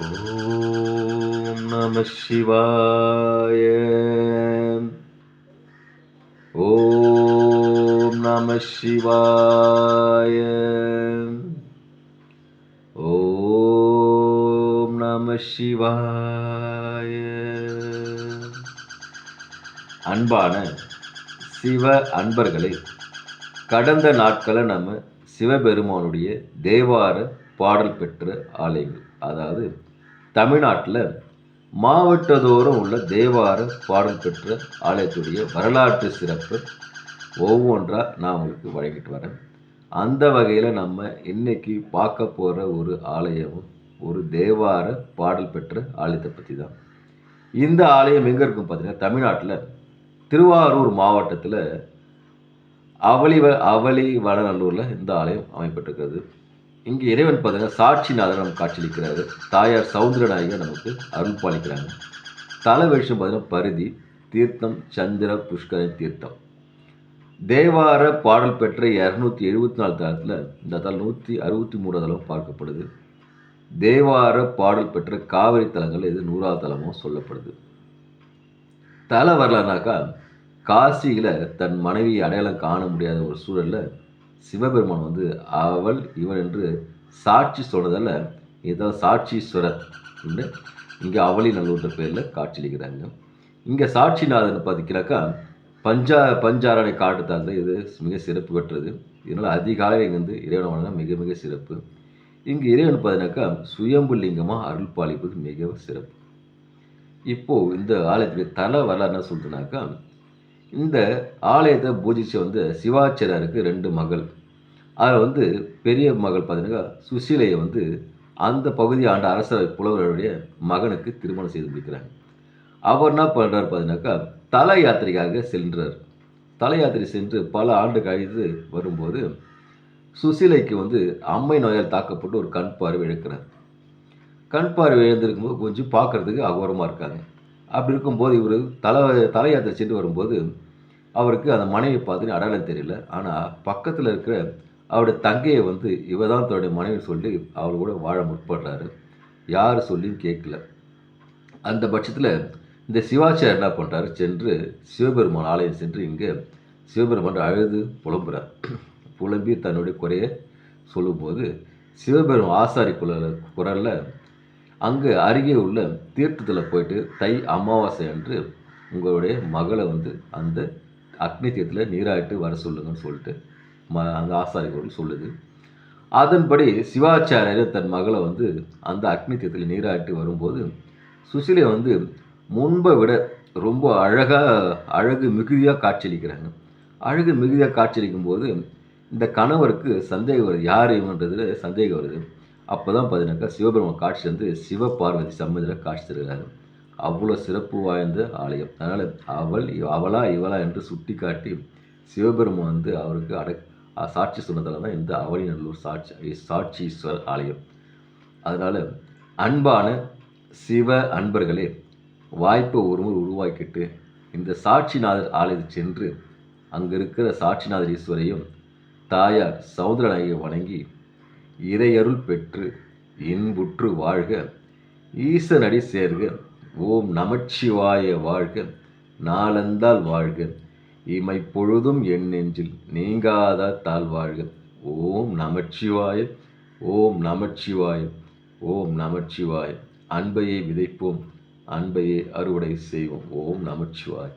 ஓம் நம சிவாய. ஓம் நம சிவாய. ஓம் நம சிவாய. அன்பான சிவ அன்பர்களே, கடந்த நாட்களை நம்ம சிவபெருமானுடைய தேவார பாடல் பெற்ற ஆலயங்கள், அதாவது தமிழ்நாட்டில் மாவட்டதோறும் உள்ள தேவார பாடல் பெற்ற ஆலயத்துடைய வரலாற்று சிறப்பு ஒவ்வொன்றாக நான் உங்களுக்கு வழங்கிட்டு வரேன். அந்த வகையில் நம்ம இன்னைக்கு பார்க்க போகிற ஒரு ஆலயமும் ஒரு தேவார பாடல் பெற்ற ஆலயத்தை பற்றி தான். இந்த ஆலயம் எங்கே இருக்கும் பார்த்தீங்கன்னா, தமிழ்நாட்டில் திருவாரூர் மாவட்டத்தில் அவளி வடநல்லூரில் இந்த ஆலயம் அமைப்பட்டிருக்கிறது. இங்கே இறைவன் பார்த்தீங்கன்னா சாட்சிநாதர் நமக்கு காட்சியளிக்கிறாரு. தாயார் சௌந்தரநாயகர் நமக்கு அருள் பாலிக்கிறாங்க. தலை விஷயம் பார்த்தீங்கன்னா பருதி தீர்த்தம், சந்திர புஷ்கரணி தீர்த்தம். தேவார பாடல் பெற்ற 274 தலத்தில் இந்த தலம் 163 தலம் பார்க்கப்படுது. தேவார பாடல் பெற்ற காவிரி தலங்கள் இது 100வது தலமும் சொல்லப்படுது. தல வரலாறுனாக்கா, காசியில் தன் மனைவியை அடையாளம் காண முடியாத ஒரு சூழலில் சிவபெருமான் வந்து அவள் இவன் என்று சாட்சி சொன்னதால் இதான் சாட்சீஸ்வரர் என்று இங்கே அவளி நல்லூன்ற பேரில் காட்சியளிக்கிறாங்க. இங்கே சாட்சிநாதன் பார்த்தீங்கன்னாக்கா பஞ்சாரணை காட்டுத்தால் இது மிக சிறப்பு பெற்றது. இதனால் அதிகாலை இங்கேருந்து இறைவன் வணங்க மிக மிக சிறப்பு. இங்கே இறைவன் பார்த்தீங்கன்னாக்கா சுயம்பு லிங்கமாக அருள் பாலிப்பது மிக சிறப்பு. இப்போது இந்த ஆலயத்துடைய தல வரலாறு என்ன சொல்றதுனாக்கா, இந்த ஆலயத்தை பூஜிச்சு வந்து சிவாச்சாரியாருக்கு 2 மகள். அதில் வந்து பெரிய மகள் பார்த்தீங்கன்னா சுசீலையை வந்து அந்த பகுதி ஆண்ட அரசர் புலவருடைய மகனுக்கு திருமணம் செய்து முடிக்கிறாங்க. அவர் என்ன பண்ணுறாரு பார்த்தீங்கன்னாக்கா, தல யாத்திரைக்காக சென்றார். தல யாத்திரை சென்று பல ஆண்டு கழித்து வரும்போது சுசீலைக்கு வந்து அம்மை நோயால் தாக்கப்பட்டு ஒரு கண் பார்வை இழக்கிறார். கண் பார்வை இழந்திருக்கும்போது கொஞ்சம் பார்க்குறதுக்கு அகோரமாக இருக்காங்க. அப்படி இருக்கும்போது இவர் தல யாத்திரை சென்று வரும்போது அவருக்கு அந்த மனைவி பார்த்துன்னு அடையாளம் தெரியல. ஆனால் பக்கத்தில் இருக்கிற அவருடைய தங்கையை வந்து இவ தான் தன்னுடைய மனைவி சொல்லி அவர் கூட வாழ முற்படுறாரு. யார் சொல்லியும் கேட்கல. அந்த பட்சத்தில் இந்த சிவாச்சாரியர் என்ன பண்ணுறாரு, சென்று சிவபெருமான் ஆலயம் சென்று இங்கே சிவபெருமான் அழுது புலம்புறார். புலம்பி தன்னுடைய குறையை சொல்லும்போது சிவபெருமான் ஆசாரி குரலில் அங்கே அருகே உள்ள தீர்த்தத்தில் போயிட்டு தை அமாவாசை அன்று உங்களுடைய மகளை வந்து அந்த அக்னி தீர்த்தத்தில் நீராட்டு வர சொல்லுங்கன்னு சொல்லிட்டு அந்த ஆசாரி குரல் சொல்லுது. அதன்படி சிவாச்சாரியர் தன் மகளை வந்து அந்த அக்னி தீர்த்தத்தில் நீராட்டு வரும்போது சுசிலை வந்து முன்பை விட ரொம்ப அழகு மிகுதியாக காட்சியளிக்கிறாங்க. அழகு மிகுதியாக காட்சியளிக்கும் போது இந்த கணவருக்கு சந்தேகம் வருது, யார் இவன்றதுல சந்தேகம் வருது. அப்போ தான் பார்த்தீங்கன்னாக்கா சிவபெருமான் காட்சி வந்து சிவபார்வதி சம்மதியில் காட்சி தருகிறாரு. அவ்வளோ சிறப்பு வாய்ந்த ஆலயம். அதனால் அவளா இவளா என்று சுட்டி காட்டி சிவபெருமான் வந்து அவருக்கு சாட்சி சொன்னதால தான் இந்த அவளி நல்லூர் சாட்சீஸ்வரர் ஆலயம். அதனால் அன்பான சிவ அன்பர்களே, வாய்ப்பை ஒருமுறை உருவாக்கிட்டு இந்த சாட்சிநாதர் ஆலயத்தை சென்று அங்கே இருக்கிற சாட்சிநாதர் ஈஸ்வரையும் தாயார் சௌந்தரநாயகியை வணங்கி இறையருள் பெற்று இன்புற்று வாழ்க, ஈசனடி சேர்க, ஓம் நமச்சிவாய வாழ்க, நாளந்தால் வாழ்க, இமை பொழுதும் என் நெஞ்சில் நீங்காத தாழ்வாழ்க. ஓம் நமச்சிவாய, ஓம் நமச்சிவாய, ஓம் நமச்சிவாய. அன்பையை விதைப்போம், அன்பையை அறுவடை செய்வோம். ஓம் நமச்சிவாய.